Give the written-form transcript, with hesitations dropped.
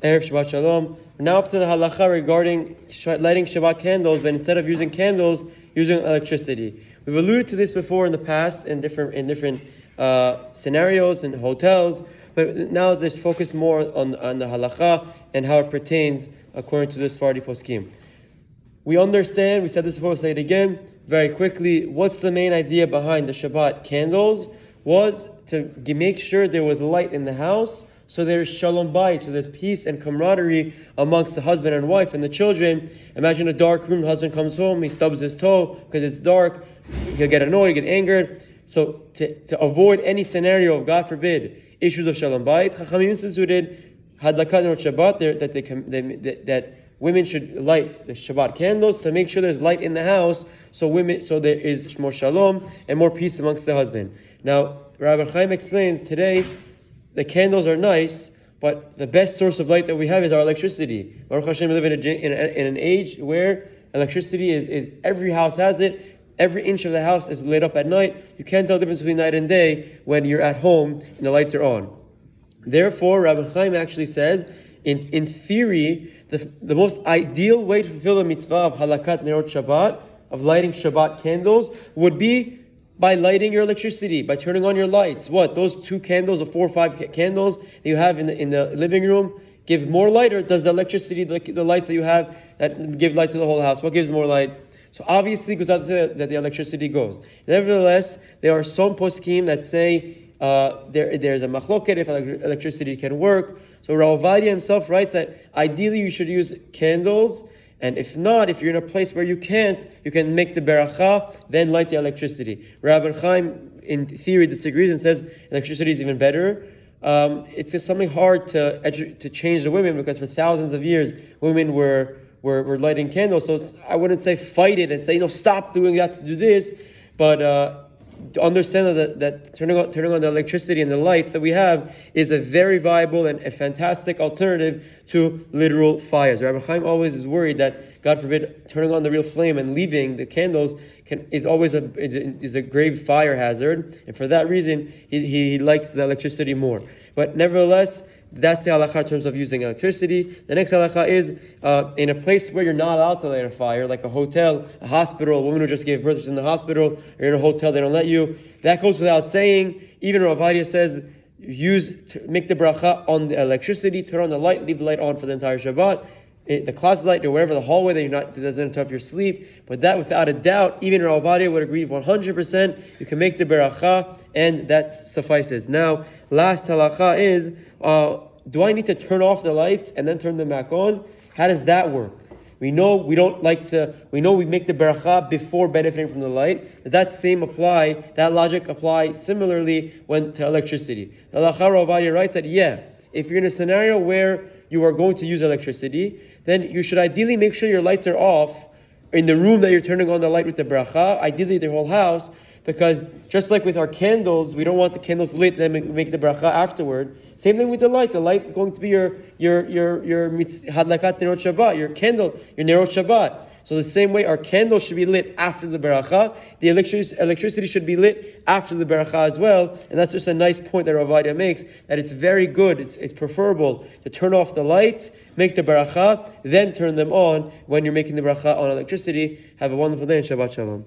Erev Shabbat Shalom. We're now up to the halacha regarding lighting Shabbat candles, but instead of using candles, using electricity. We've alluded to this before in the past in different scenarios and hotels, but now there's focus more on the halacha and how it pertains according to the Sephardi poskim. We understand, we said this before, we'll say it again very quickly. What's the main idea behind the Shabbat candles? Was to make sure there was light in the house, so there's shalom bayit, so there's peace and camaraderie amongst the husband and wife and the children. Imagine a dark room, the husband comes home, he stubs his toe because it's dark, he'll get annoyed, he'll get angered. So to avoid any scenario of, God forbid, issues of shalom bayit, Chachamim instituted hadlakat nerot Shabbat, that women should light the Shabbat candles to make sure there's light in the house, so there is more shalom and more peace amongst the husband. Now, Rabbi Chaim explains today the candles are nice, but the best source of light that we have is our electricity. Baruch Hashem, we live in an age where electricity is every house has it. Every inch of the house is lit up at night. You can't tell the difference between night and day when you're at home and the lights are on. Therefore, Rabbi Chaim actually says, in theory, the most ideal way to fulfill the mitzvah of halakat nerot Shabbat, of lighting Shabbat candles, would be by lighting your electricity, by turning on your lights. What? Those 2 candles or 4 or 5 candles that you have in the living room give more light, or does the electricity, the lights that you have, that give light to the whole house, what gives more light? So obviously, because that's that the electricity goes. Nevertheless, there are some poskim that say there's a machloket if electricity can work. So Rav Ovadia himself writes that ideally you should use candles, and if not, if you're in a place where you can't, you can make the beracha, then light the electricity. Rabbi Chaim, in theory, disagrees and says electricity is even better. It's just something hard to change the women, because for thousands of years, women were lighting candles. So I wouldn't say fight it and say, stop doing that to do this, but to understand that turning on the electricity and the lights that we have is a very viable and a fantastic alternative to literal fires. Rabbi Chaim always is worried that, God forbid, turning on the real flame and leaving the candles is always a grave fire hazard, and for that reason he likes the electricity more. But nevertheless, that's the halakha in terms of using electricity. The next halakha is in a place where you're not allowed to light a fire, like a hotel, a hospital, a woman who just gave birth is in the hospital, or you're in a hotel, they don't let you. That goes without saying. Even Rav Ovadia says, make the bracha on the electricity, turn on the light, leave the light on for the entire Shabbat. The closet light or wherever, the hallway, that doesn't interrupt your sleep. But that, without a doubt, even Rav Ovadia would agree 100%. You can make the beracha, and that suffices. Now, last halacha is, do I need to turn off the lights and then turn them back on? How does that work? We know we make the beracha before benefiting from the light. Does that logic apply similarly to electricity? The halacha Rav Ovadia writes that, if you're in a scenario where you are going to use electricity, then you should ideally make sure your lights are off in the room that you're turning on the light with the bracha, ideally the whole house, because just like with our candles, we don't want the candles lit and then make the bracha afterward. Same thing with the light. The light is going to be your hadlakat nerot Shabbat, your candle, your nerot Shabbat. So the same way, our candles should be lit after the beracha. The electricity should be lit after the beracha as well. And that's just a nice point that Rav Ovadia makes, that it's very good, it's preferable to turn off the lights, make the beracha, then turn them on when you're making the beracha on electricity. Have a wonderful day and Shabbat Shalom.